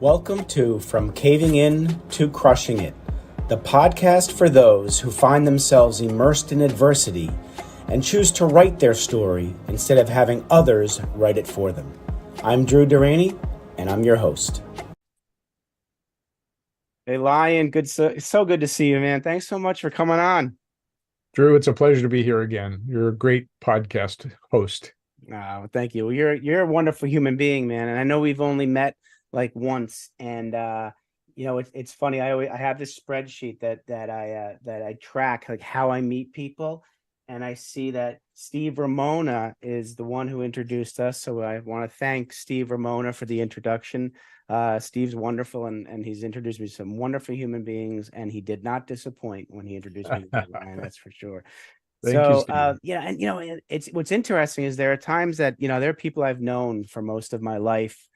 Welcome to From Caving In to Crushing It, the podcast for those who find themselves immersed in adversity and choose to write their story instead of having others write it for them. I'm Drew Durrani, and I'm your host. Hey, Lion, so good to see you, man. Thanks so much for coming on. Drew, it's a pleasure to be here again. You're a great podcast host. Oh, thank you. Well, you're a wonderful human being, man. And I know we've only met like once, and it's funny. I have this spreadsheet that I track like how I meet people, and I see that Steve Ramona is the one who introduced us. So I want to thank Steve Ramona for the introduction. Steve's wonderful, and he's introduced me to some wonderful human beings, and he did not disappoint when he introduced me to Ryan, that's for sure. Thank you, So, Steve. it's what's interesting is there are times that, there are people I've known for most of my life,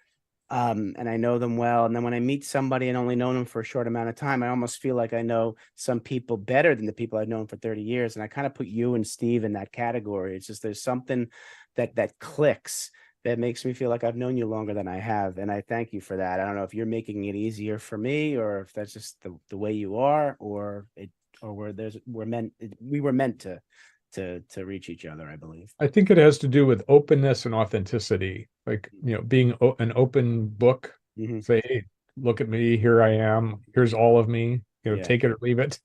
and I know them well. And then when I meet somebody and only known them for a short amount of time, I almost feel like I know some people better than the people I've known for 30 years. And I kind of put you and Steve in that category. It's just there's something that clicks that makes me feel like I've known you longer than I have. And I thank you for that. I don't know if you're making it easier for me or if that's just the way you are, or we were meant to reach each other, I believe. I think it has to do with openness and authenticity. Like, being an open book. Mm-hmm. Say, hey, look at me. Here I am. Here's all of me. Yeah. Take it or leave it.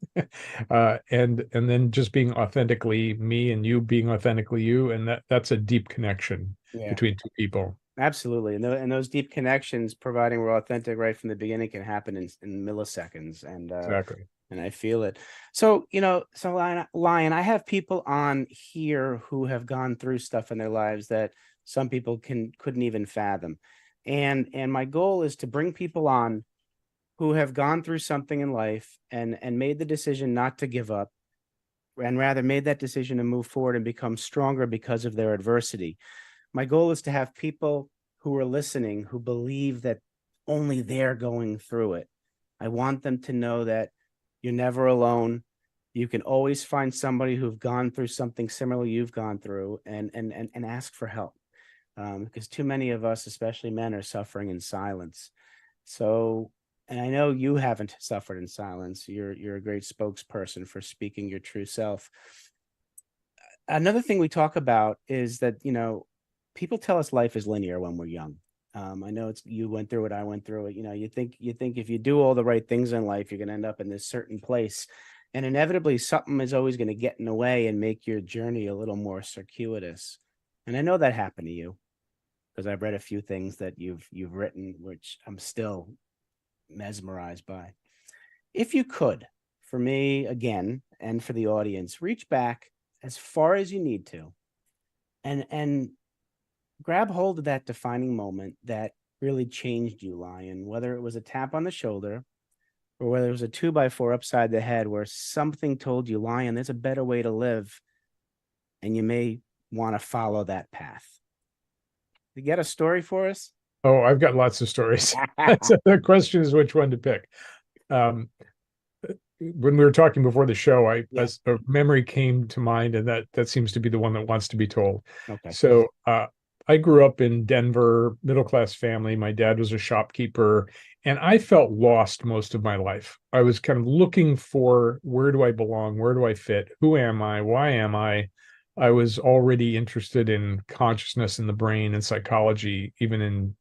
And then just being authentically me and you being authentically you. And that's a deep connection between two people. Absolutely. And those deep connections, providing we're authentic right from the beginning, can happen in milliseconds. And Exactly. And I feel it. So, Lion, I have people on here who have gone through stuff in their lives that some people couldn't even fathom. And my goal is to bring people on who have gone through something in life and made the decision not to give up, and rather made that decision to move forward and become stronger because of their adversity. My goal is to have people who are listening who believe that only they're going through it. I want them to know that you're never alone. You can always find somebody who've gone through something similar you've gone through, and ask for help. Because too many of us, especially men, are suffering in silence. So, and I know you haven't suffered in silence. You're a great spokesperson for speaking your true self. Another thing we talk about is that, people tell us life is linear when we're young. I know you went through it, I went through it. You think if you do all the right things in life, you're going to end up in this certain place, and inevitably something is always going to get in the way and make your journey a little more circuitous. And I know that happened to you because I've read a few things that you've written, which I'm still mesmerized by. If you could, for me again, and for the audience, reach back as far as you need to, and grab hold of that defining moment that really changed you, Lion, whether it was a tap on the shoulder or whether it was a 2x4 upside the head where something told you, Lion, there's a better way to live, and you may want to follow that path. You get a story for us? Oh, I've got lots of stories. So the question is which one to pick. When we were talking before the show, a memory came to mind, and that seems to be the one that wants to be told. Okay. So I grew up in Denver, middle-class family. My dad was a shopkeeper, and I felt lost most of my life. I was kind of looking for, where do I belong? Where do I fit? Who am I? Why am I? I was already interested in consciousness in the brain and psychology, even in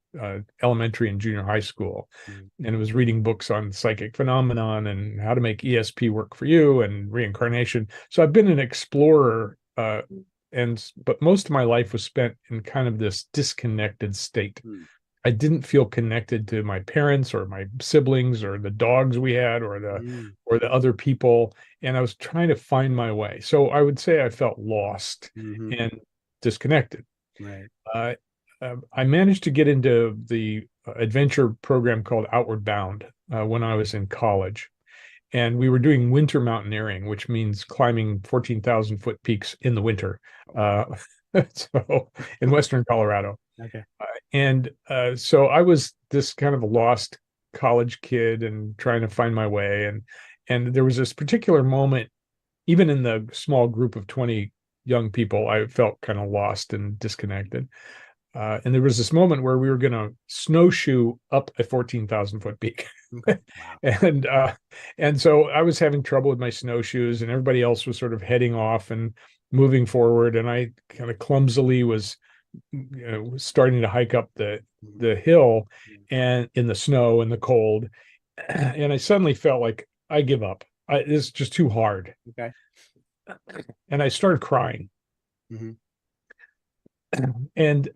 elementary and junior high school. Mm-hmm. And it was reading books on psychic phenomenon and how to make ESP work for you and reincarnation. So I've been an explorer, but most of my life was spent in kind of this disconnected state. I didn't feel connected to my parents or my siblings or the dogs we had or the other people, and I was trying to find my way. So I would say I felt lost and disconnected. Right. I managed to get into the adventure program called Outward Bound when I was in college. And we were doing winter mountaineering, which means climbing 14,000-foot peaks in the winter. So in Western Colorado. Okay. So I was this kind of a lost college kid and trying to find my way. And there was this particular moment, even in the small group of 20 young people, I felt kind of lost and disconnected. And there was this moment where we were going to snowshoe up a 14,000-foot peak. Okay. Wow. and and so I was having trouble with my snowshoes, and everybody else was sort of heading off and moving forward, and I kind of clumsily was, starting to hike up the hill, and in the snow and the cold, and I suddenly felt like I give up. It's just too hard, Okay. and I started crying, Mm-hmm. and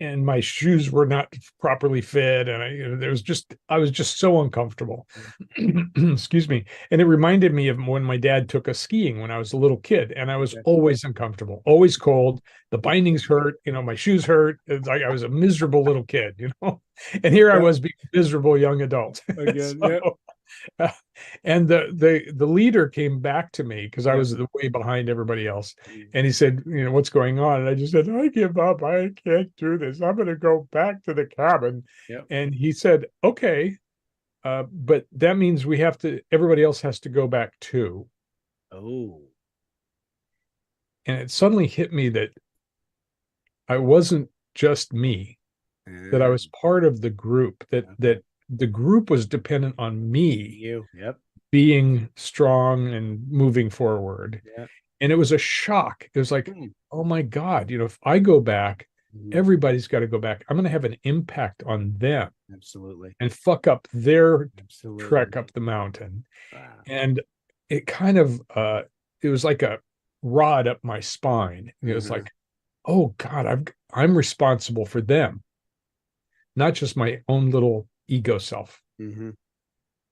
and my shoes were not properly fit, and I was just so uncomfortable. Excuse me. And it reminded me of when my dad took us skiing when I was a little kid, and I was Okay. always uncomfortable, always cold. The bindings hurt, my shoes hurt. It's like I was a miserable little kid, and here I Yep. was being a miserable young adult. Again. Yep. So, uh, and the leader came back to me because I Yep. was way behind everybody else, and he said, what's going on? And I just said, I give up. I can't do this. I'm going to go back to the cabin. Yep. And he said, okay, but that means everybody else has to go back too. Oh. And it suddenly hit me that I wasn't just me, that I was part of the group, that Okay. the group was dependent on me You. Yep. being strong and moving forward. Yep. And it was a shock. It was like, Hmm. oh my God, if I go back, Mhm. everybody's got to go back. I'm going to have an impact on them Absolutely. and fuck up their Absolutely. trek up the mountain. Wow. And it kind of, it was like a rod up my spine. It was Uh-huh. like, oh God, I'm responsible for them, not just my own little ego self. Mm-hmm.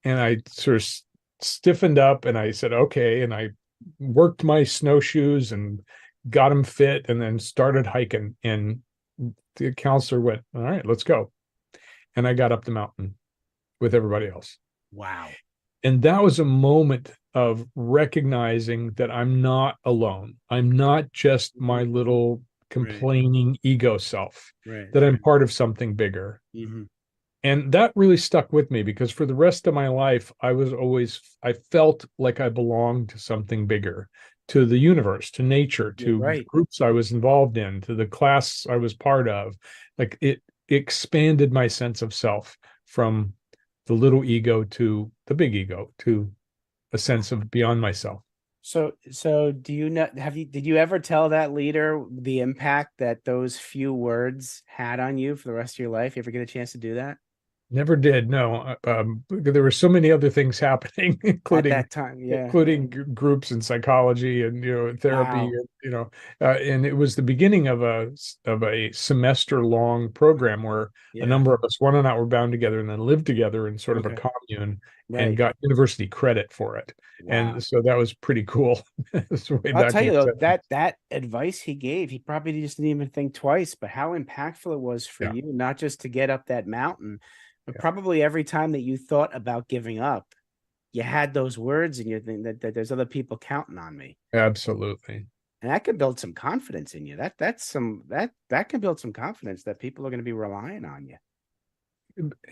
And I sort of stiffened up and I said, okay. And I worked my snowshoes and got them fit and then started hiking. And the counselor went, all right, let's go. And I got up the mountain with everybody else. Wow. And that was a moment of recognizing that I'm not alone. I'm not just my Mhm. little Right. complaining ego self, Right. that I'm Right. part of something bigger. Mm-hmm. And that really stuck with me because for the rest of my life, I felt like I belonged to something bigger, to the universe, to nature, You're to right. groups I was involved in, to the class I was part of. Like it expanded my sense of self from the little ego to the big ego, to a sense of beyond myself. So do you know, did you ever tell that leader the impact that those few words had on you for the rest of your life? You ever get a chance to do that Never did. No, there were so many other things happening, at including that time? Yeah. groups in psychology and therapy, Wow. and it was the beginning of a semester long program where a Yeah. number of us, one and I, were bound together and then lived together in sort of a Okay. commune and Right. got university credit for it, and Wow. so that was pretty cool. It's way I'll back tell in you the though, 70s. that advice he gave, he probably just didn't even think twice, but how impactful it was for Yeah, you, not just to get up that mountain, but yeah, probably every time that you thought about giving up, you had those words in your thing that there's other people counting on me. absolutely. And that could build some confidence in you. That can build some confidence that people are going to be relying on you.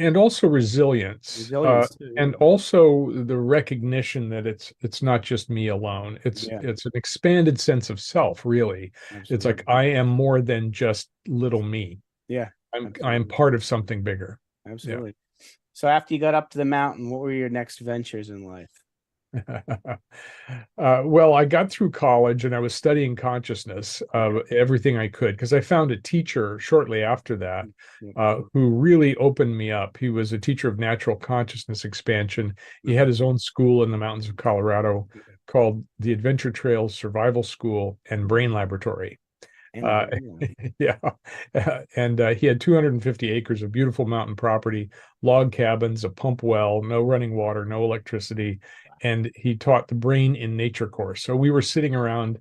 And also resilience, Resilience too, and yeah. also the recognition that it's not just me alone. Yeah, It's an expanded sense of self, really. It's like absolutely. I am more than just little me. Yeah, I'm absolutely. part of something bigger. Yeah. Absolutely. So after you got up to the mountain, what were your next ventures in life? Well, I got through college and I was studying consciousness, Okay. everything I could, because I found a teacher shortly after that, Yeah. who really opened me up. He was a teacher of natural consciousness expansion. He had Okay. his own school in the mountains of Colorado Okay. called the Adventure Trails Survival School and Brain Laboratory. And Uh, yeah. And he had 250 acres of beautiful mountain property, log cabins, a pump well, no running water, no electricity. And he taught the brain in nature course. So we were sitting around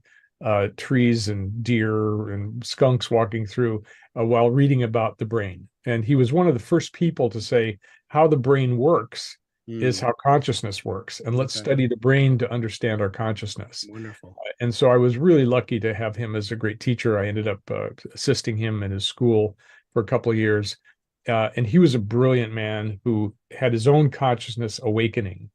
trees and deer and skunks walking through while reading about the brain. And he was one of the first people to say how the brain works is Mm, how consciousness works. And let's okay. study the brain to understand our consciousness. Wonderful. And so I was really lucky to have him as a great teacher. I ended up assisting him in his school for a couple of years. And he was a brilliant man who had his own consciousness awakening.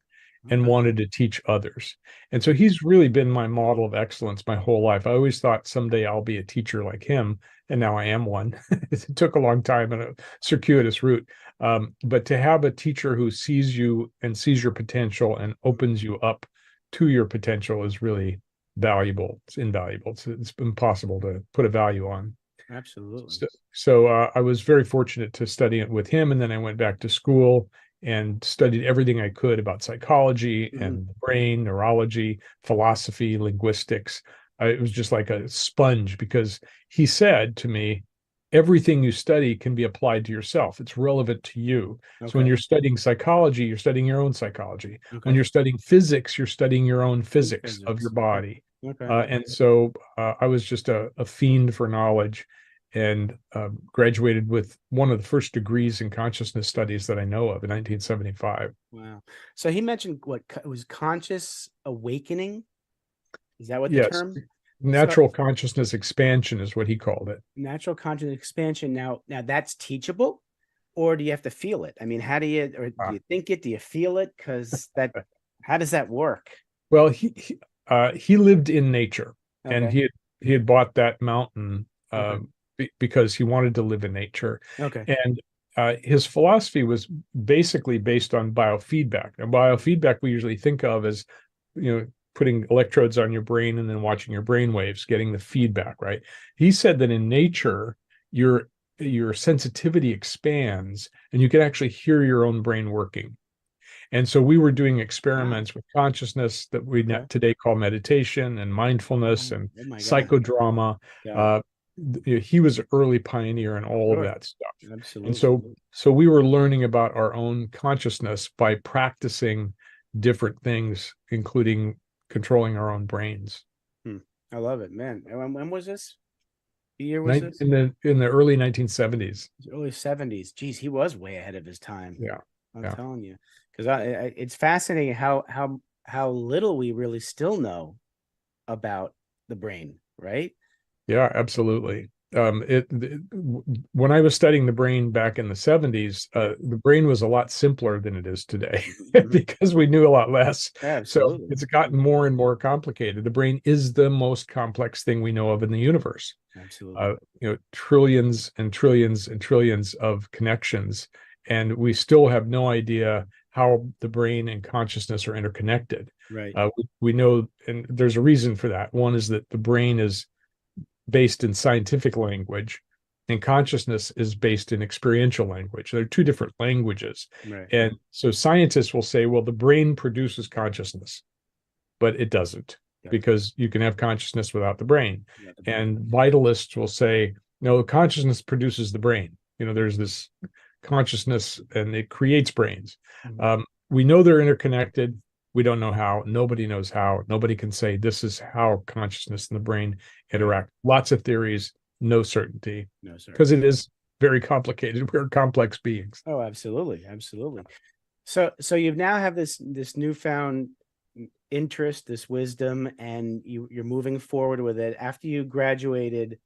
and Okay. wanted to teach others. And so he's really been my model of excellence my whole life. I always thought someday I'll be a teacher like him, and now I am one. It took a long time and a circuitous route. But to have a teacher who sees you and sees your potential and opens you up to your potential is really valuable. It's invaluable. It's impossible to put a value on. Absolutely. So I was very fortunate to study it with him, and then I went back to school and studied everything I could about psychology Mhm. and the brain, neurology, philosophy, linguistics. It was just like a sponge because he said to me, everything you study can be applied to yourself. It's relevant to you. So when Okay. you're studying psychology, you're studying your own psychology. When Okay. you're studying physics, you're studying your own In physics of your physics. Okay. body. Okay. And so I was just a fiend for knowledge and graduated with one of the first degrees in consciousness studies that I know of in 1975. Wow. So he mentioned what it was conscious awakening. Is that what the Yes, term? So natural consciousness expansion is what he called it. natural conscious expansion. Now that's teachable, or do you have to feel it? I mean, how do you, or do you think it? Do you feel it? Because that, how does that work? Well, he lived in nature, and Okay. he had bought that mountain Okay. because he wanted to live in nature, Okay. and his philosophy was basically based on biofeedback. Now, biofeedback we usually think of as, putting electrodes on your brain and then watching your brain waves, getting the feedback, right? He said that in nature, your sensitivity expands, and you can actually hear your own brain working. And so we were doing Wow. experiments with consciousness that we Okay. today call meditation and mindfulness Oh, and oh my God. psychodrama. Got it. Uh, he was an early pioneer in all of Sure. that stuff. And Absolutely. so we were learning about our own consciousness by practicing different things, including controlling our own brains. Hmm. I love it, man. And when was this? The year was this? In the early 1970s. Early 70s. Geez, he was way ahead of his time. Yeah. I'm Yeah. telling you, because it's fascinating how little we really still know about the brain, right? Yeah, absolutely. When I was studying the brain back in the 70s, Yeah. the brain was a lot simpler than it is today Mhm. because we knew a lot less. So Absolutely. it's gotten more and more complicated. The brain is the most complex thing we know of in the universe. Absolutely. Trillions and trillions and trillions of connections, and we still have no idea how the brain and consciousness are interconnected. Right. We know, and there's a reason for that. One is that the brain is based in scientific language, and consciousness is based in experiential language. They're two different languages. Right. And so scientists will say, well, the brain produces consciousness, but it doesn't, Doesn't. because you can have consciousness without the brain. Not the brain. And vitalists will say, no, consciousness produces the brain. There's this consciousness and it creates brains. Mhm. We know they're interconnected. We don't know how. Nobody knows how. Nobody can say this is how consciousness and the brain Right. interact. Lots of theories, no certainty, No because it certainty. is very complicated. We're complex beings. Oh, absolutely. Absolutely. So you now have this newfound interest, this wisdom, and you're moving forward with it. After you graduated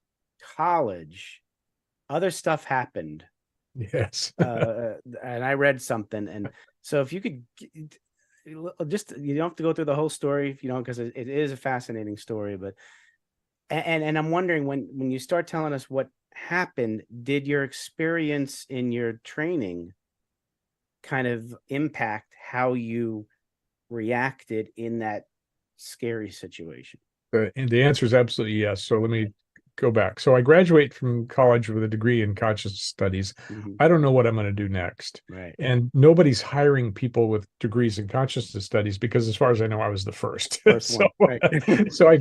college, other stuff happened. Yes. And I read something, and so if you could just, you don't have to go through the whole story if you don't, because it is a fascinating story. But and I'm wondering, when you start telling us what happened, did your experience in your training kind of impact how you reacted in that scary situation? And the answer is absolutely yes. So let me go back. So I graduate from college with a degree in conscious studies. Mhm. I don't know what I'm going to do next. Right. And nobody's hiring people with degrees in consciousness studies because, as far as I know, I was the first. First so, one. Right. so I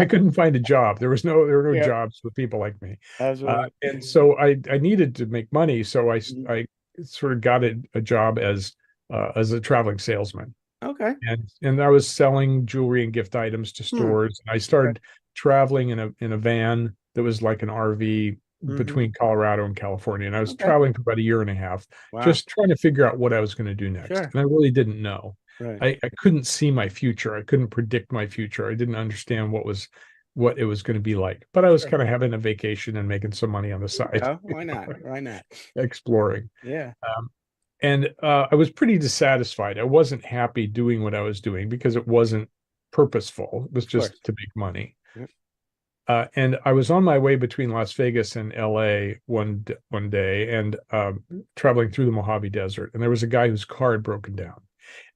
couldn't find a job. There were no Yeah, jobs for people like me, absolutely. and so I needed to make money. So Mhm. I sort of got a job as a traveling salesman, Okay. and I was selling jewelry and gift items to Hmm. stores. And I Okay. started traveling in a van that was like an RV Hmm. between Colorado and California. And I was Okay. traveling for about a year and a half, Wow. just trying to figure out what I was going to do next. Sure. And I really didn't know. Right. I couldn't see my future. I couldn't predict my future. I didn't understand what it was going to be like. But I was Sure. kind of having a vacation and making some money on the There you side, go. Why not? Why not? exploring. Yeah. Um, And I was pretty dissatisfied. I wasn't happy doing what I was doing because it wasn't purposeful. It was Of course. just to make money. Yep. And I was on my way between Las Vegas and LA one day, and traveling through the Mojave Desert. And there was a guy whose car had broken down.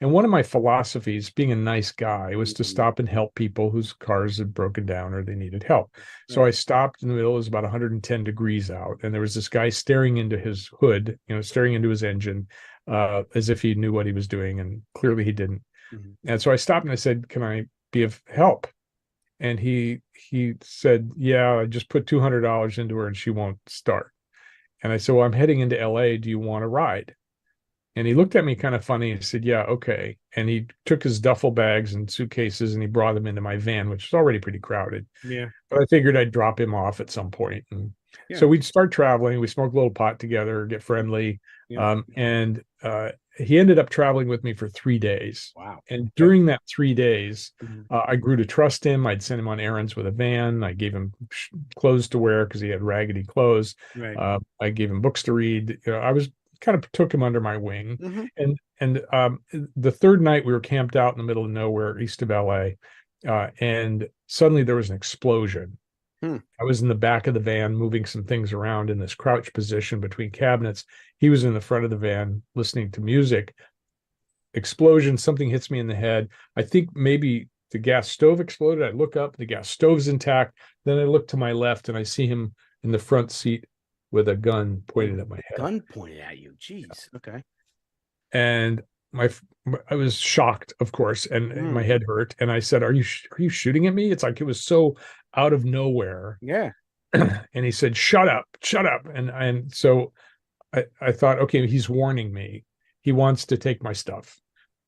And one of my philosophies, being a nice guy, was to Mhm. stop and help people whose cars had broken down or they needed help. So Right. I stopped in the middle. It was about 110 degrees out, and there was this guy staring into his hood, staring into his engine, as if he knew what he was doing, and clearly he didn't. Mhm. And so I stopped and I said, "Can I be of help?" And he said, "Yeah, I just put $200 into her and she won't start." And I said, "Well, I'm heading into LA. Do you want to ride?" And he looked at me kind of funny and said, "Yeah, okay." And he took his duffel bags and suitcases and he brought them into my van, which was already pretty crowded. Yeah. But I figured I'd drop him off at some point. And Yeah. so we'd start traveling. We smoke a little pot together, get friendly. Yeah. And he ended up traveling with me for 3 days. Wow. And Okay. during that 3 days, Mhm. I grew to trust him. I'd send him on errands with a van. I gave him clothes to wear because he had raggedy clothes. Right. I gave him books to read. I was kind of took him under my wing. Hmm. And the third night we were camped out in the middle of nowhere, east of LA, and suddenly there was an explosion. Hmm. I was in the back of the van moving some things around in this crouch position between cabinets. He was in the front of the van listening to music. Explosion, something hits me in the head. I think maybe the gas stove exploded. I look up, the gas stove's intact. Then I look to my left and I see him in the front seat with a gun With pointed a at my head. gun pointed at you. Jeez. Okay. And my I was shocked, of course, and my Mm. head hurt. And I said, are you shooting at me?" It's like it was so out of nowhere. Yeah. And he said, shut up. And so I thought, okay, he's warning me. He wants to take my stuff.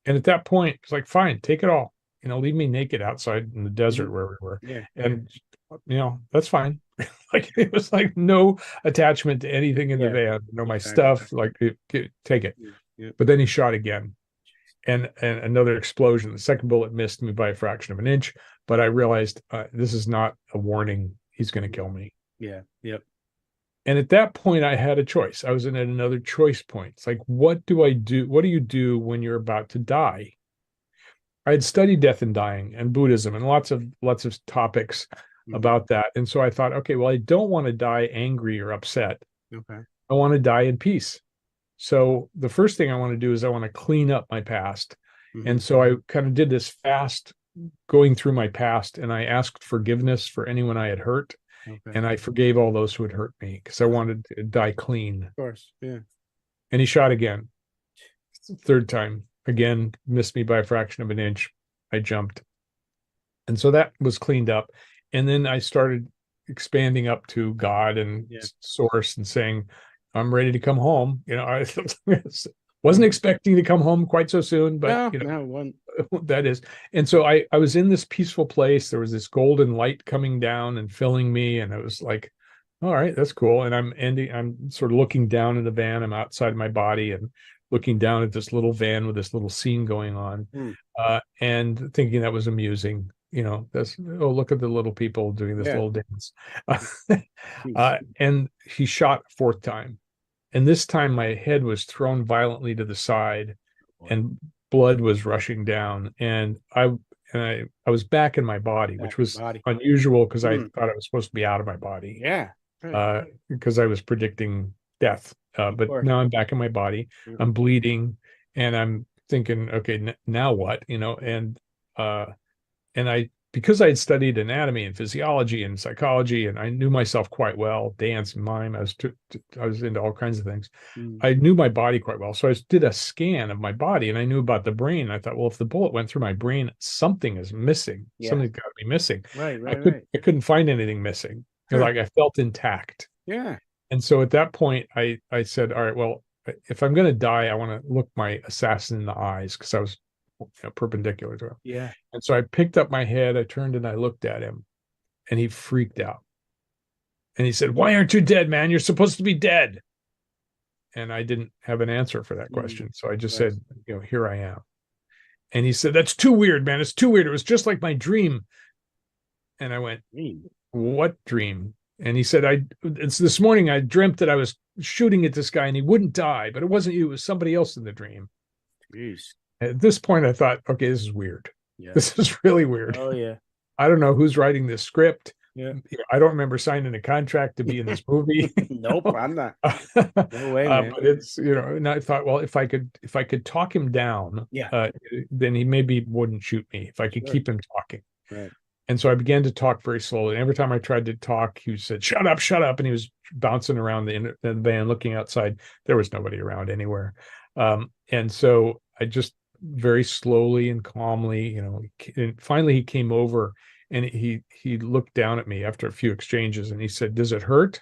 And at that point, it's like, fine, take it all. Leave me naked outside in the Hmm. desert where we were. Yeah. Yeah. And that's fine. Like it was like no attachment to anything in the Yeah. van, my Exactly. stuff. Like take it. Yeah. Yeah. But then he shot again, and another explosion. The second bullet missed me by a fraction of an inch, but I realized this is not a warning. He's going to kill me. Yeah. Yep. And at that point, I had a choice. I was in another choice point. It's like, what do I do? What do you do when you're about to die? I had studied death and dying and Buddhism and lots of topics Hmm. about that. And so I thought, okay, well, I don't want to die angry or upset. Okay. I want to die in peace. So the first thing I want to do is I want to clean up my past. Hmm. And so I kind of did this fast going through my past, and I asked forgiveness for anyone I had hurt, Okay. and I forgave all those who had hurt me because I wanted to die clean. Of course. Yeah. And he shot again. Third time, again, missed me by a fraction of an inch. I jumped. And so that was cleaned up. And then I started expanding up to God and Yeah. source and saying, I'm ready to come home. I wasn't expecting to come home quite so soon, but No. No. One. that is. And so I was in this peaceful place. There was this golden light coming down and filling me. And I was like, all right, that's cool. And I'm sort of looking down in the van. I'm outside my body and looking down at this little van with this little scene going on, Mm. and thinking that was amusing. That's, oh, look at the little people doing this Yeah. little dance. Jeez. And he shot a fourth time. And this time my head was thrown violently to the side Boy. and blood was rushing down. And I was back in my body, Back which in the was body. unusual because I Mm. thought I was supposed to be out of my body, Yeah. Right. because I was predicting death. Of But course. now I'm back in my body. Yeah. I'm bleeding, and I'm thinking, okay, now what? Uh, and I because I had studied anatomy and physiology and psychology, and I knew myself quite well, dance, mime. I was into all kinds of things. Mm. I knew my body quite well, so I did a scan of my body, and I knew about the brain. I thought, well, if the bullet went through my brain, something is missing. Yeah. Something's got to be missing. Right. Right. Right. I couldn't find anything missing. Huh. Like I felt intact. Yeah. And so at that point, I said, all right, well, if I'm going to die, I want to look my assassin in the eyes because I was perpendicular to him. Yeah. And so I picked up my head, I turned and I looked at him, and he freaked out. And he said, "Why aren't you dead, man? You're supposed to be dead." And I didn't have an answer for that Mm. question. So I just Right. said, "Here I am." And he said, "That's too weird, man. It's too weird. It was just like my dream." And I went, Mm. "What dream?" And he said, it's this morning I dreamt that I was shooting at this guy and he wouldn't die, but it wasn't you, it was somebody else in the dream. Jeez. At this point, I thought, okay, this is weird. Yeah. This is really weird. Oh yeah. I don't know who's writing this script. Yeah. I don't remember signing a contract to be in this movie. Nope, I'm not. No way, man. But it's, and I thought, well, if I could talk him down, Yeah. then he maybe wouldn't shoot me if I could Sure. keep him talking. Right. And so I began to talk very slowly. And every time I tried to talk, he said, shut up, shut up. And he was bouncing around the van, looking outside. There was nobody around anywhere. And so I just very slowly and calmly, and finally he came over and he looked down at me after a few exchanges and he said, does it hurt?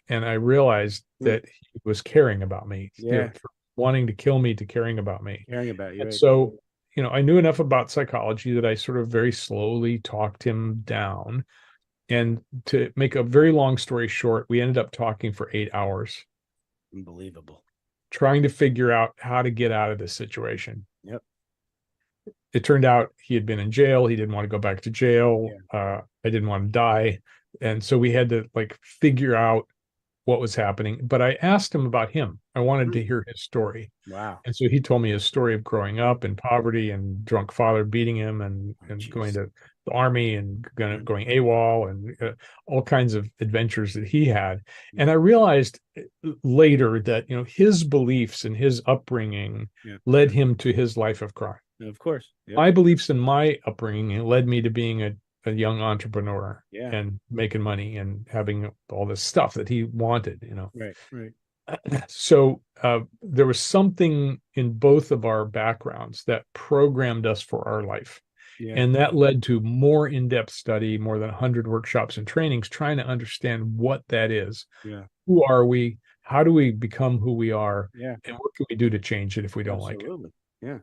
And I realized that he was caring about me, Yeah. from wanting to kill me to caring about me. Caring about you. And Right. so, I knew enough about psychology that I sort of very slowly talked him down. And to make a very long story short, we ended up talking for 8 hours, Unbelievable. trying to figure out how to get out of this situation. Yep. It turned out he had been in jail. He didn't want to go back to jail. I didn't want to die. And so we had to figure out what was happening. But I asked him about him. I wanted to hear his story. Wow. And so he told me his story of growing up in poverty and drunk father beating him and going to the army and going AWOL and all kinds of adventures that he had. And I realized later that, his beliefs and his upbringing led him to his life of crime. Of course. Yep. My beliefs in my upbringing led me to being a young entrepreneur and making money and having all this stuff that he wanted, Right. Right. So there was something in both of our backgrounds that programmed us for our life. Yeah. And that led to more in-depth study, more than 100 workshops and trainings, trying to understand what that is. Yeah. Who are we? How do we become who we are? Yeah. And what can we do to change it if we don't like it? Yeah.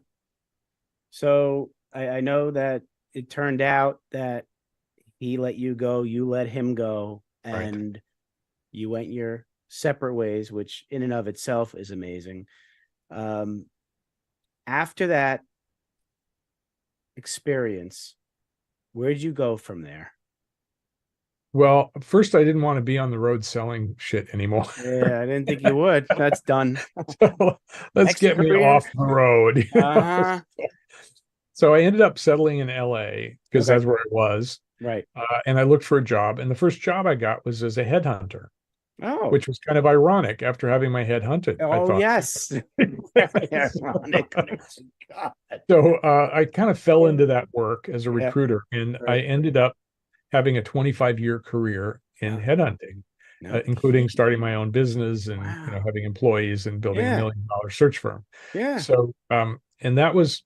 So I know that it turned out that he let you go, you let him go, and you went your separate ways, which in and of itself is amazing. After that experience, where'd you go from there? Well, first, I didn't want to be on the road selling shit anymore. Yeah, I didn't think you would. That's done. So let's get me off the road. So I ended up settling in LA because that's where I was. Right. And I looked for a job. And the first job I got was as a headhunter. Oh. Which was kind of ironic after having my head hunted. Oh, I thought. Yes. Very ironic. So I kind of fell into that work as a recruiter, and I ended up having a 25-year career in headhunting, including starting my own business and having employees and building $1 million search firm. Yeah. So and that was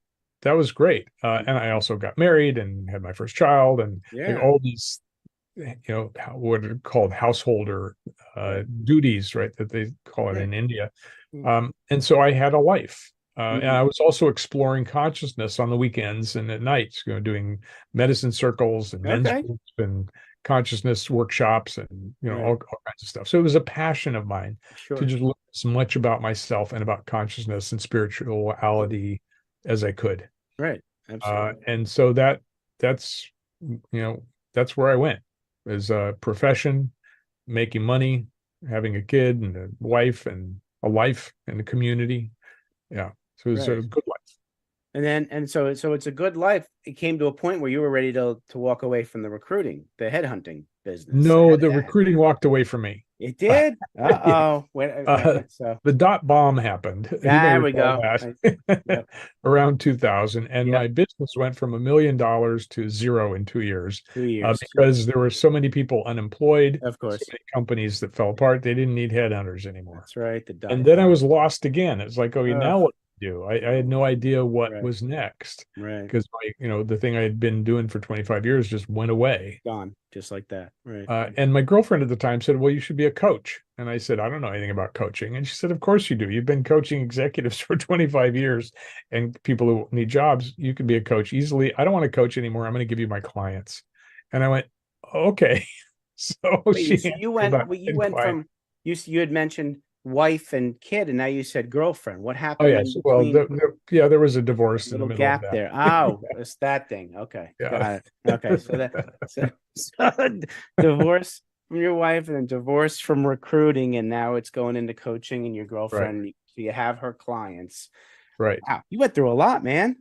great. And I also got married and had my first child and all these what are called householder duties, right, that they call it in India. And so I had a life. And I was also exploring consciousness on the weekends and at nights, doing medicine circles and men's groups and consciousness workshops and all kinds of stuff. So it was a passion of mine to just learn as much about myself and about consciousness and spirituality as I could. Right. Absolutely. And so that's where I went, as a profession, making money, having a kid and a wife and a life and a community. Yeah. So it was a good life. And so it's a good life. It came to a point where you were ready to walk away from the recruiting, the headhunting business. No, the recruiting walked away from me. It did? Uh-oh. The dot bomb happened. There we go. Around 2000. And my business went from $1 million to zero in 2 years. 2 years. Because there were so many people unemployed. Of course. So many companies that fell apart. They didn't need headhunters anymore. That's right. And then I was lost again. It's like, okay, now what do I do? I had no idea what was next. Right. Because the thing I had been doing for 25 years just went away. Gone. Just like that. Right. And my girlfriend at the time said, well, you should be a coach. And I said, I don't know anything about coaching. And she said, of course you do. You've been coaching executives for 25 years and people who need jobs. You can be a coach easily. I don't want to coach anymore. I'm going to give you my clients. And I went, okay. So you went from, you had mentioned wife and kid, and now you said girlfriend. What happened? Oh, yes. Well, there was a divorce in the middle gap of that. there. Oh, it's that thing. Okay. Yeah. Got it. Okay. So divorce from your wife, and then divorced from recruiting, and now it's going into coaching, and your Right. girlfriend. So you have her clients. Right. Wow, you went through a lot, man.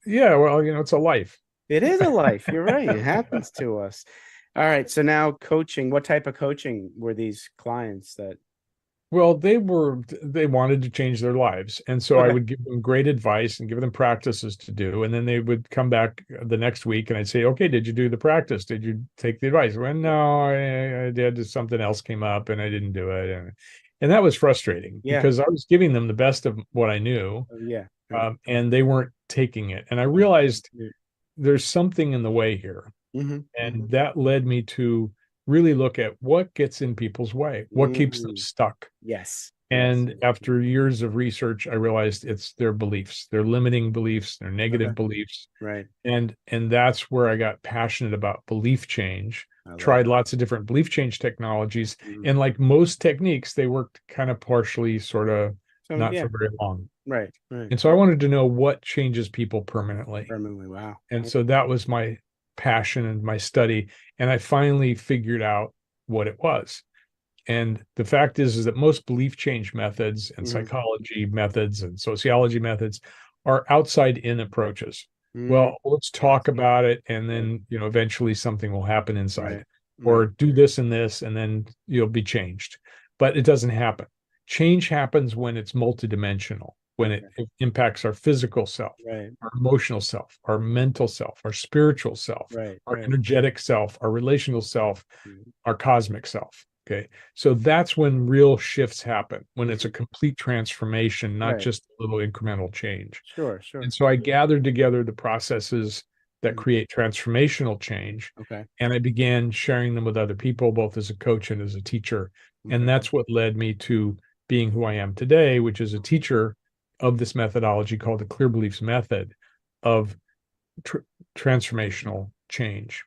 Yeah. Well, it's a life. It is a life. You're right. It happens to us. All right. So now coaching, what type of coaching were these clients that? Well, they wanted to change their lives. And so I Okay. would give them great advice and give them practices to do. And then they would come back the next week and I'd say, okay, did you do the practice? Did you take the advice? Well, no, I did. Something else came up and I didn't do it. And that was frustrating Yeah. because I was giving them the best of what I knew, Yeah. Right. and they weren't taking it. And I realized there's something in the way here. And that led me to really look at what gets in people's way, what keeps them stuck. Yes. And after years of research, I realized it's their beliefs, their limiting beliefs, their negative beliefs. Right. And that's where I got passionate about belief change. I love Tried it. lots of different belief change technologies. And like most techniques, they worked kind of partially, sort of, So not yeah. for very long. Right. Right. And so I wanted to know what changes people permanently. Permanently. Wow. And so that was my passion and my study. And I finally figured out what it was. And the fact is that most belief change methods and psychology methods and sociology methods are outside in approaches. Well, let's talk about it, and then eventually something will happen inside. Or do this and this, and then you'll be changed. But it doesn't happen. Change happens when it's multidimensional, when it impacts our physical self, our emotional self, our mental self, our spiritual self, our energetic self, our relational self, our cosmic self. Okay. So that's when real shifts happen, when it's a complete transformation, not just a little incremental change. Sure. Sure. And so I gathered together the processes that create transformational change. Okay. And I began sharing them with other people, both as a coach and as a teacher. And that's what led me to being who I am today, which is a teacher of this methodology called the Clear Beliefs Method of transformational change.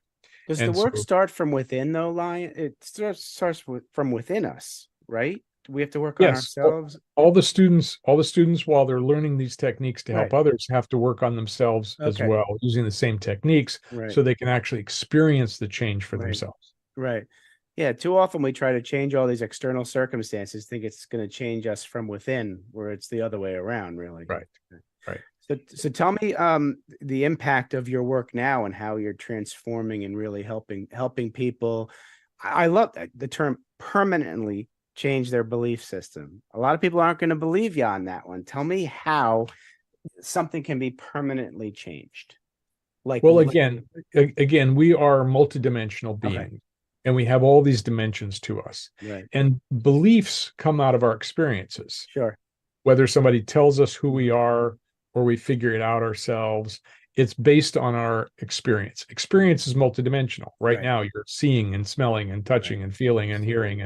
Does the work start from within, though, Lion? It starts from within us, right? We have to work on ourselves. All the students, while they're learning these techniques to help others, have to work on themselves as well, using the same techniques, so they can actually experience the change for themselves. Right. Yeah. Too often we try to change all these external circumstances, think it's going to change us from within, where it's the other way around, really. Right. Right. So tell me the impact of your work now and how you're transforming and really helping people. I love the term permanently change their belief system. A lot of people aren't going to believe you on that one. Tell me how something can be permanently changed. Well, again, we are multidimensional beings, and we have all these dimensions to us. And beliefs come out of our experiences. Sure. Whether somebody tells us who we are or we figure it out ourselves, it's based on our experience. Experience is multidimensional. Right now, you're seeing and smelling and touching and feeling and hearing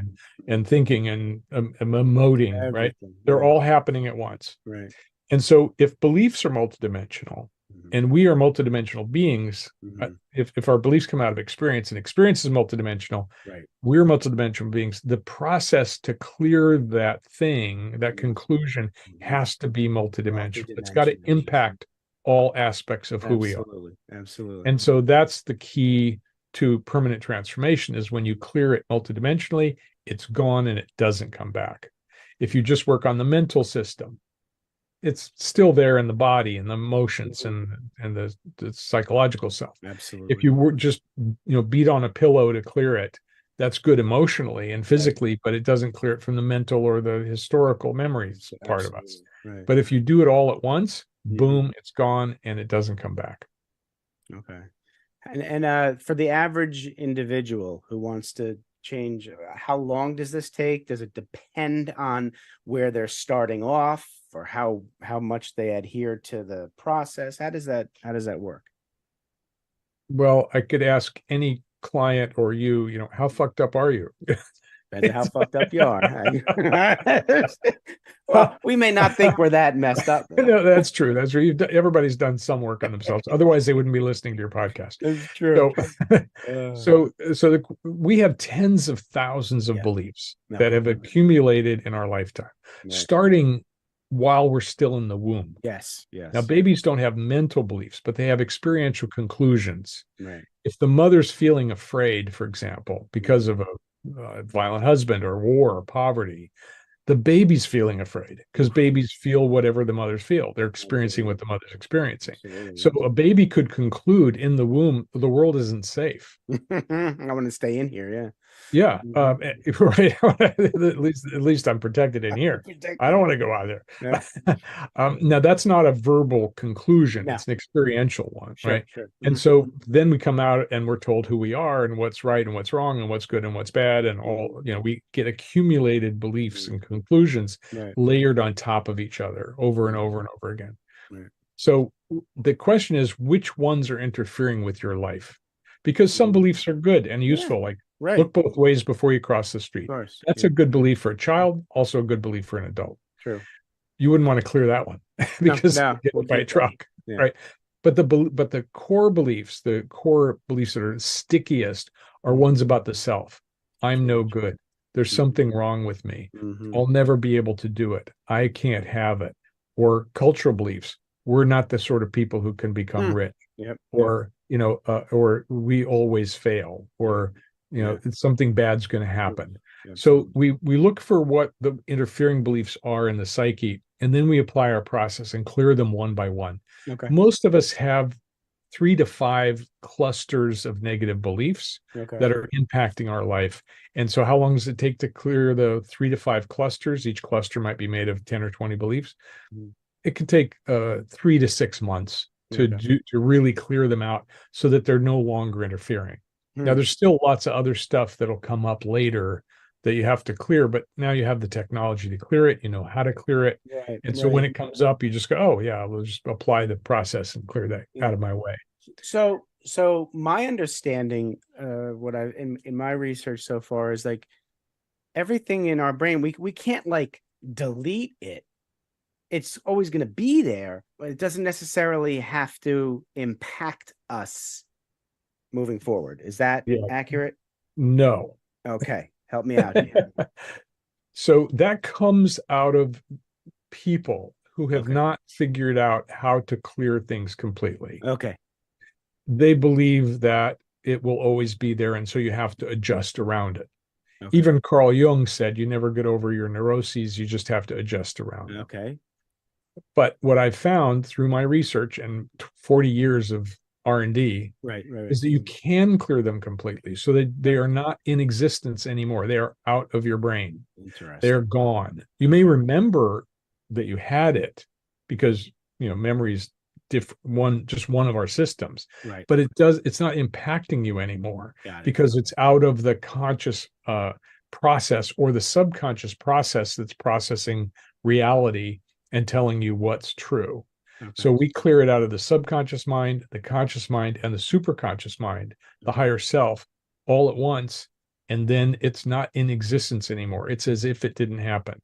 and thinking and emoting, right? They're all happening at once. Right. And so if beliefs are multidimensional and we are multidimensional beings, if our beliefs come out of experience and experience is multidimensional, we're multidimensional beings. The process to clear that thing, that conclusion, has to be multidimensional. It's got to impact all aspects of who we are. Absolutely. And so that's the key to permanent transformation, is when you clear it multidimensionally, it's gone and it doesn't come back. If you just work on the mental system, it's still there in the body and the emotions and the psychological self. Absolutely. If you were just beat on a pillow to clear it, that's good emotionally and physically, but it doesn't clear it from the mental or the historical memories part of us. But if you do it all at once, boom, it's gone and it doesn't come back. Okay. And for the average individual who wants to change, how long does this take? Does it depend on where they're starting off, or how much they adhere to the process? How does that work? Well, I could ask any client or how fucked up are you? Depends on how fucked up you are. Well, we may not think we're that messed up. No, that's true. That's true. Everybody's done some work on themselves. Otherwise, they wouldn't be listening to your podcast. That's true. So we have tens of thousands of beliefs that have accumulated in our lifetime, starting while we're still in the womb. Yes. Now, babies don't have mental beliefs, but they have experiential conclusions. Right. If the mother's feeling afraid, for example, because of a violent husband or war or poverty, the baby's feeling afraid because Oof, babies feel whatever the mothers feel. They're experiencing absolutely. what the mother's experiencing. Absolutely, So yes. a baby could conclude in the womb, the world isn't safe. I want to stay in here. Yeah. Yeah, Mhm. right. At least I'm protected in here. I don't Protected. want to go out Yeah. there. Now that's not a verbal conclusion; No. it's an experiential one, Sure. right? Sure. And Mhm. so then we come out and we're told who we are and what's right and what's wrong and what's good and what's bad and Mhm. all. We get accumulated beliefs Mhm. and conclusions Right. layered on top of each other over and Right. over and over again. Right. So the question is, which ones are interfering with your life? Because some Mhm. beliefs are good and Yeah. useful, like Right. look both ways before you cross the Of street. course. That's Yeah. a good belief for a child, also a good belief for an adult. True. You wouldn't want to clear that one No. because you No. get We'll hit by a keep that. truck, Yeah. right? But the core beliefs that are stickiest are Mhm. ones about the self. I'm True. no good. There's Mhm. something wrong with me. Mhm. I'll never be able to do it. I can't have it. Or cultural beliefs. We're not the sort of people who can become Mm. rich, Yep. Yep. or we always fail, Yeah. or Yeah. something bad's going to True. happen. So Absolutely. we look for what the interfering beliefs are in the psyche, and then we apply our process and clear them one by one. Okay. Most of us have 3 to 5 clusters of negative beliefs Okay. that are impacting our life. And so, how long does it take to clear the 3 to 5 clusters? Each cluster might be made of 10 or 20 beliefs. Mhm. It could take 3 to 6 months Okay. to really clear them out so that they're no longer interfering. Now, Hmm. there's still lots of other stuff that'll come up later that you have to clear, but now you have the technology to clear it. You know how to clear it. Right. And so when Right. it comes up, you just go, oh, yeah, we'll just apply the process and clear that Yeah. out of my way. So my understanding, what I in my research so far is like everything in our brain, we can't like delete it. It's always going to be there, but it doesn't necessarily have to impact us moving forward. Is that Yeah, accurate? no. Okay, help me out here. So that comes out of people who have Okay. not figured out how to clear things completely. Okay. They believe that it will always be there, and so you have to adjust around it. Okay. Even Carl Jung said you never get over your neuroses, you just have to adjust around them. Okay. But what I've found through my research and 40 years of R&D Right. Right. Right. is that you can clear them completely so that they are not in existence anymore. They are out of your brain. They're Interesting. gone. You may Okay. remember that you had it because memory is just one of our systems, Right. but it's not impacting you anymore Got it. because it's out of the conscious process or the subconscious process that's processing reality and telling you what's true. Okay. So we clear it out of the subconscious mind, the conscious mind, and the superconscious mind, the Okay. higher self, all at once. And then it's not in existence anymore. It's as if it didn't happen.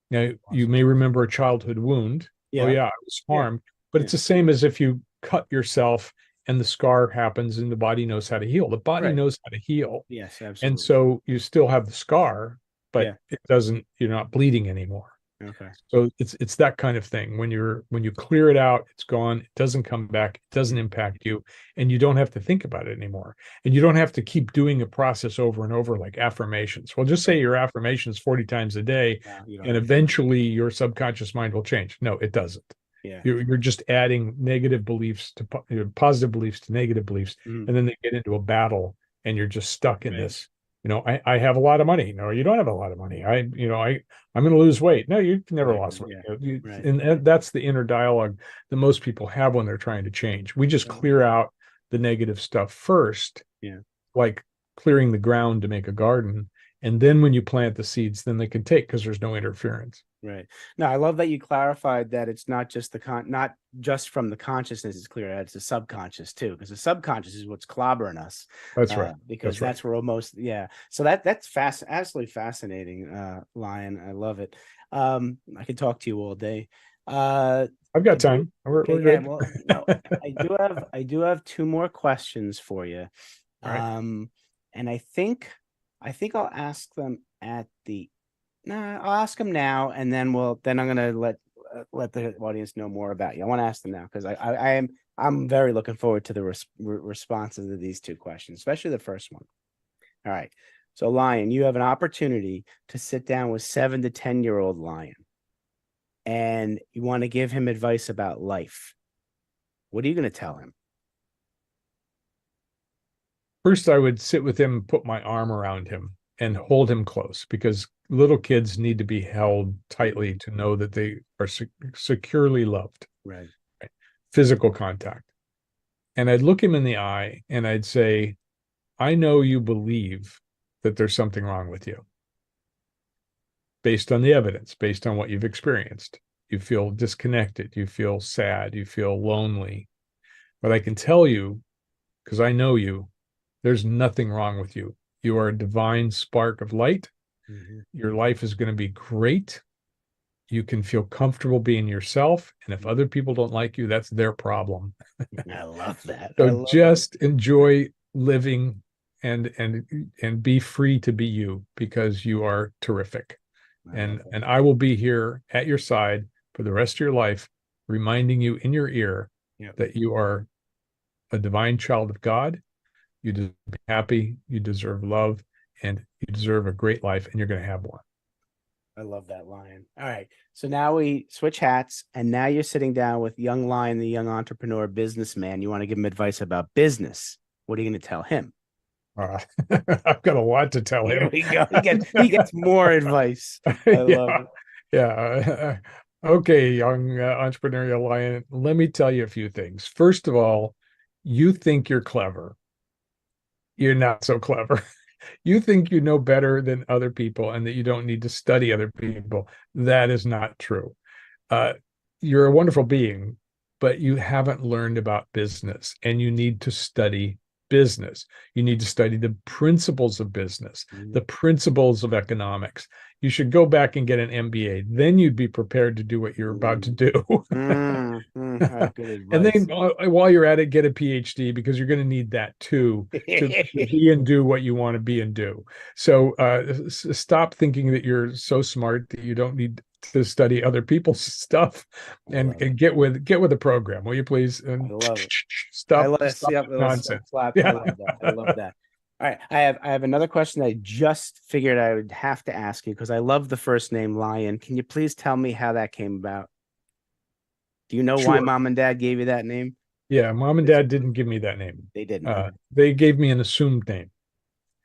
Now, you Awesome. may remember a childhood wound. Oh, Yeah. yeah, I was Yeah. harmed. But Yeah. it's the same as if you cut yourself and the scar happens and the body knows how to heal. The body Right. knows how to heal. Yes. And Absolutely. so you still have the scar, but Yeah. it doesn't, you're not bleeding anymore. Okay. So it's that kind of thing. When you clear it out, it's gone. It doesn't come back. It doesn't impact you, and you don't have to think about it anymore. And you don't have to keep doing a process over and over like affirmations. Well, just say Right. your affirmations 40 times a day, No, you don't and have to. eventually your subconscious mind will change. No, it doesn't. Yeah. You're just adding negative beliefs to positive beliefs to negative beliefs, Mhm. and then they get into a battle, and you're just stuck in Right. this. I have a lot of money. No, you don't have a lot of money. I'm going to lose weight. No, you've never Right. lost weight. Yeah. Right. And that's the inner dialogue that most people have when they're trying to change. We just Okay. clear out the negative stuff first, Yeah. like clearing the ground to make a garden. And then when you plant the seeds, then they can take because there's no interference. Right. No, I love that you clarified that it's not just not just from the consciousness is clear, it's the subconscious too, because the subconscious is what's clobbering us, That's right. because That's right. that's where almost, yeah. So that's absolutely fascinating, Lion. I love it. I could talk to you all day. I've I got do. time. We're Okay, yeah. good. Well, All I do have two more questions for you. right. And I think I'll ask them at the Nah, I'll ask them now, and then I'm gonna let the audience know more about you. I want to ask them now because I'm very looking forward to the responses to these two questions, especially the first one. All right. So, Lion, you have an opportunity to sit down with 7 to 10-year-old Lion, and you want to give him advice about life. What are you going to tell him? First, I would sit with him, put my arm around him, and hold him close, because little kids need to be held tightly to know that they are securely loved. Right. Right? Physical contact. And I'd look him in the eye and I'd say, I know you believe that there's something wrong with you based on the evidence, based on what you've experienced. You feel disconnected, you feel sad, you feel lonely. But I can tell you, because I know you, there's nothing wrong with you. You are a divine spark of light. Mm-hmm. Your life is going to be great. You can feel comfortable being yourself. And if other people don't like you, that's their problem. I love that. I So love just enjoy living and be free to be you, because you are terrific. I love it. And I will be here at your side for the rest of your life, reminding you in your ear Yep. that you are a divine child of God. You deserve to be happy, you deserve love, and you deserve a great life, and you're going to have one. I love that, Lion. All right. So now we switch hats, and now you're sitting down with young Lion, the young entrepreneur businessman. You want to give him advice about business. What are you going to tell him? I've got a lot to tell Here him. we go. He gets more advice. I love Yeah, it. yeah. Okay, young entrepreneurial lion, let me tell you a few things. First of all, you think you're clever. You're not so clever. You think you know better than other people and that you don't need to study other people. That is not true. Uh, you're a wonderful being, but you haven't learned about business, and you need to study business. You need to study the principles of business, the principles of economics. You should go back and get an MBA. Then you'd be prepared to do what you're about to do. Good And then advice. while you're at it, get a PhD, because you're going to need that too to be and do what you want to be and do. So stop thinking that you're so smart that you don't need to study other people's stuff, and get with the program, will you please? I And love it. I stop love it. See, the nonsense. I Yeah. love that. I love that. All right. I have another question that I just figured I would have to ask you because I love the first name Lion. Can you please tell me how that came about? Do you know why Sure. mom and dad gave you that name? Yeah, mom and It's, dad didn't give me that name. they didn't. Okay. They gave me an assumed name.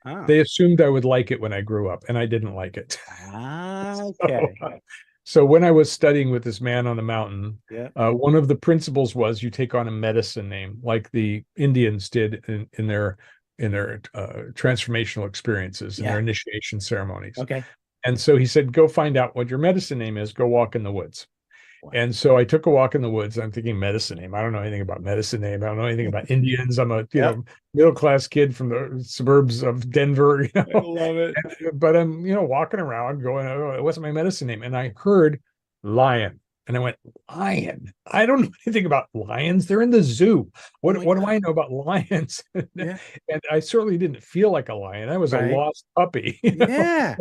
Oh. They assumed I would like it when I grew up, and I didn't like it. Ah, So, okay. so when I was studying with this man on the mountain, Yeah. one of the principles was you take on a medicine name, like the Indians did in their transformational experiences and their Yeah. initiation ceremonies. Okay. And so he said, go find out what your medicine name is. Go walk in the woods. Wow. And so I took a walk in the woods. I'm thinking medicine name. I don't know anything about medicine name. I don't know anything about Indians. I'm a Yep. middle class kid from the suburbs of Denver. I love it. But I'm walking around going, oh, what's my medicine name? And I heard lion, and I went, lion. I don't know anything about lions. They're in the zoo. Oh What my what do God. I know about lions? Yeah. And I certainly didn't feel like a lion. I was a Right. lost puppy. Yeah.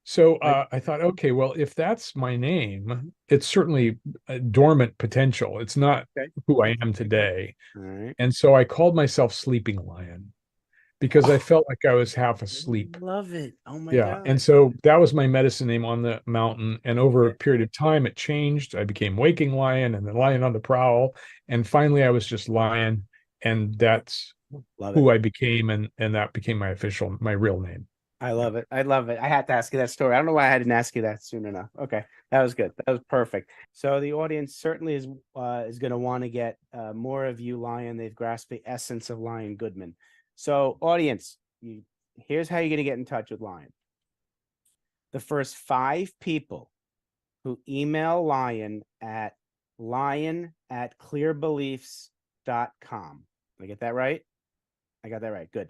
So Like, I thought, okay, well, if that's my name, it's certainly a dormant potential. It's not okay. who I am today. All right. And so I called myself Sleeping Lion, because I Oh, felt like I was half I asleep. love it. Oh my Yeah. God. And so that was my medicine name on the mountain. And over Yeah. a period of time, it changed. I became Waking Lion, and then Lion on the Prowl. And finally, I was just Lion. And that's Love it. who I became. And that became my real name. I love it. I love it. I had to ask you that story. I don't know why I didn't ask you that soon enough. Okay, that was good. That was perfect. So the audience certainly is going to want to get more of you, Lion. They've grasped the essence of Lion Goodman. So audience, here's how you're going to get in touch with Lion. The first 5 people who email lion@clearbeliefs.com. Did I get that right? I got that right. Good.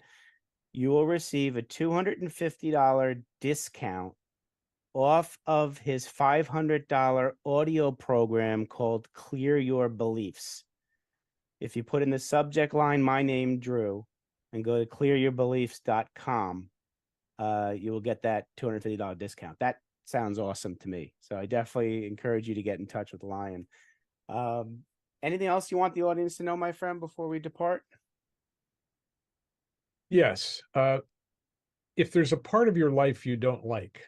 You will receive a $250 discount off of his $500 audio program called Clear Your Beliefs. If you put in the subject line, my name, Drew, and go to clearyourbeliefs.com, you will get that $250 discount. That sounds awesome to me. So I definitely encourage you to get in touch with Lion. Anything else you want the audience to know, my friend, before we depart? Yes. if there's a part of your life you don't like,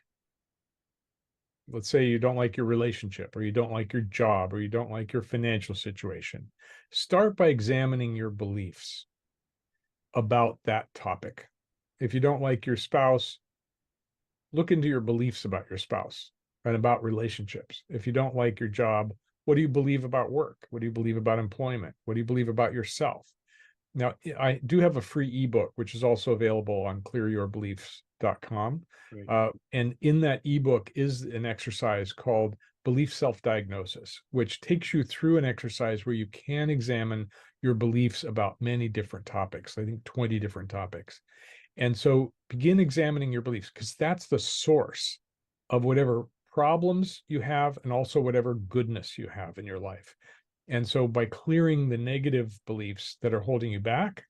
let's say you don't like your relationship, or you don't like your job, or you don't like your financial situation, start by examining your beliefs about that topic. If you don't like your spouse, look into your beliefs about your spouse and about relationships. If you don't like your job, what do you believe about work? What do you believe about employment? What do you believe about yourself? Now, I do have a free ebook, which is also available on clearyourbeliefs.com. And in that ebook is an exercise called Belief Self-Diagnosis, which takes you through an exercise where you can examine your beliefs about many different topics, I think 20 different topics. And so begin examining your beliefs, because that's the source of whatever problems you have and also whatever goodness you have in your life. And so by clearing the negative beliefs that are holding you back,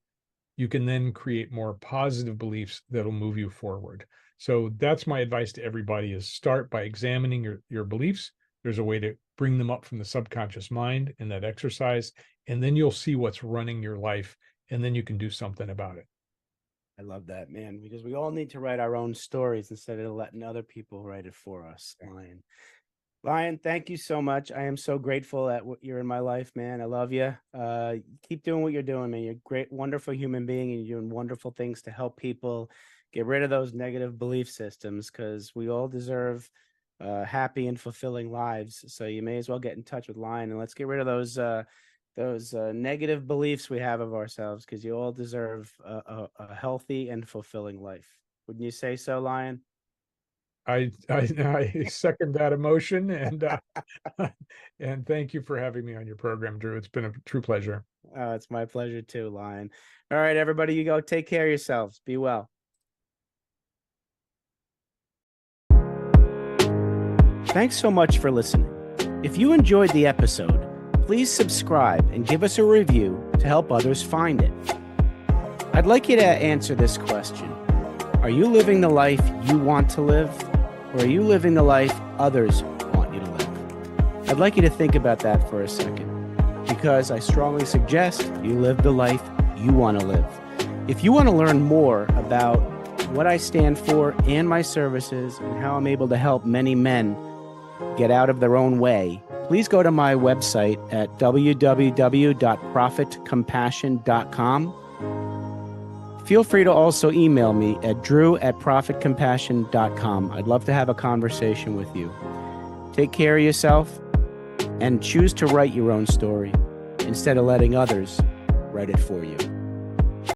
you can then create more positive beliefs that'll move you forward. So that's my advice to everybody, is start by examining your beliefs. There's a way to bring them up from the subconscious mind in that exercise, and then you'll see what's running your life, and then you can do something about it. I love that, man, because we all need to write our own stories instead of letting other people write it for us. Lion, thank you so much. I am so grateful that you're in my life, man. I love you. Keep doing what you're doing, man. You're a great, wonderful human being, and you're doing wonderful things to help people get rid of those negative belief systems, because we all deserve happy and fulfilling lives. So you may as well get in touch with Lion, and let's get rid of those negative beliefs we have of ourselves, because you all deserve a healthy and fulfilling life. Wouldn't you say so, Lion? I second that emotion, and and thank you for having me on your program, Drew. It's been a true pleasure. It's my pleasure too, Lion. All right, everybody, you go take care of yourselves. Be well. Thanks so much for listening. If you enjoyed the episode, please subscribe and give us a review to help others find it. I'd like you to answer this question. Are you living the life you want to live, or are you living the life others want you to live? I'd like you to think about that for a second, because I strongly suggest you live the life you want to live. If you want to learn more about what I stand for and my services and how I'm able to help many men get out of their own way, please go to my website at www.profitcompassion.com. Feel free to also email me at drew@profitcompassion.com. I'd love to have a conversation with you. Take care of yourself and choose to write your own story instead of letting others write it for you.